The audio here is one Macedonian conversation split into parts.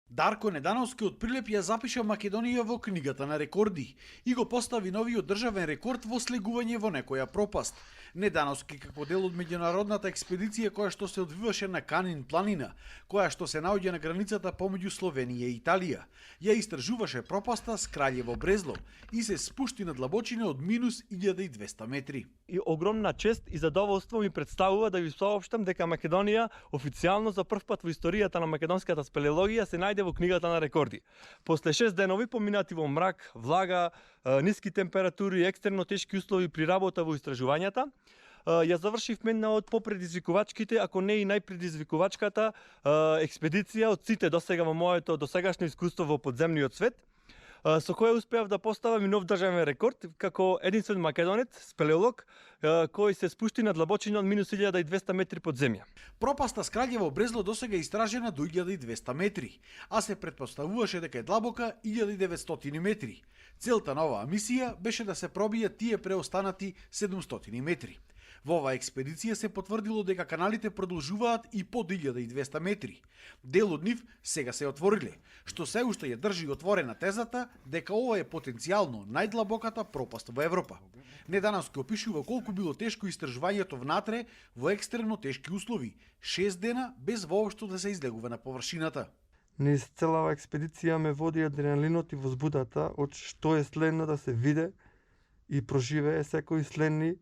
Дарко Недановски од Прилеп ја запиша Македонија во книгата на рекорди и го постави новиот државен рекорд во слегување во некоја пропаст. Недановски како дел од меѓународната експедиција која што се одвиваше на Канин планина, која што се наоѓа на границата помеѓу Словенија и Италија, ја истражуваше пропаста с Краљево Брезло и се спушти на длабочина од минус 1200 метри. И огромна чест и задоволство ми представува да ви соопштам дека Македонија официјално за прв пат во историјата на македонската спелеологија се најде во книгата на рекорди. После 6 денови поминати во мрак, влага, ниски температури и екстрemно тешки услови при работа во истражувањата, ја завршивме една од попредизвикувачките, ако не и најпредизвикувачката експедиција од сите досега во моето досегашно искуство во подземниот свет, со која успеав да поставам и нов државен рекорд како единствен македонец, спелеолог, кој се спушти на длабочина од минус 1200 метри под земја. Пропаста с Краљево Брезло досега е истражена до 1200 метри, а се претпоставуваше дека е длабока 1900 метри. Целта на оваа мисија беше да се пробијат тие преостанати 700 метри. Во оваа експедиција се потврдило дека каналите продолжуваат и под 1200 метри. Дел од нив сега се отвориле, што се уште ја држи отворена тезата дека ова е потенцијално најдлабоката пропаст во Европа. Недановски опишува колку било тешко истражувањето внатре во екстремно тешки услови, 6 дена без воопшто да се излегува на површината. Низ целава експедиција ме води адреналинот и возбудата од што е следно да се виде и проживее секој следни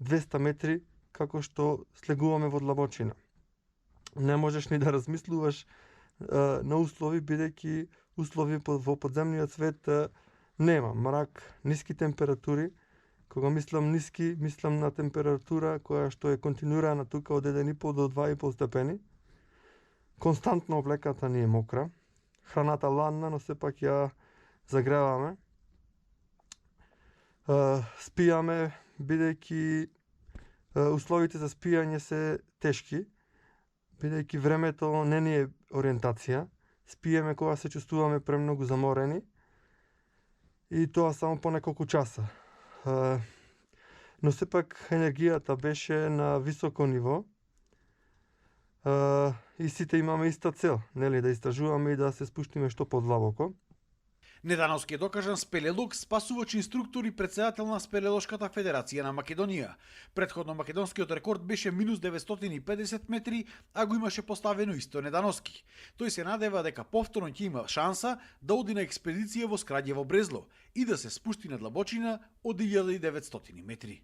200 метри како што слегуваме во длабочина. Не можеш ни да размислуваш на услови, бидејќи услови во подземниот свет нема. Мрак, ниски температури. Кога мислам ниски, мислам на температура која што е континуирана тука од 1,5 до 2,5 степени. Константно облеката ни е мокра. Храната ладна, но сепак ја загреваме. Спијаме, бидејќи условите за спијање се тешки, бидејќи времето не ни е ориентација. Спиеме кога се чувствуваме премногу заморени и тоа само по неколку часа. Но сепак енергијата беше на високо ниво и сите имаме иста цел, нели, да истражуваме и да се спуштиме што подлабоко. Недановски е докажан спелеолог, спасувач, инструктор и председател на Спелеолошката федерација на Македонија. Предходно македонскиот рекорд беше минус 950 метри, а го имаше поставено исто Недановски. Тој се надева дека повторно ќе има шанса да оди на експедиција во Краљево Брезло и да се спушти на длабочина од 1900 метри.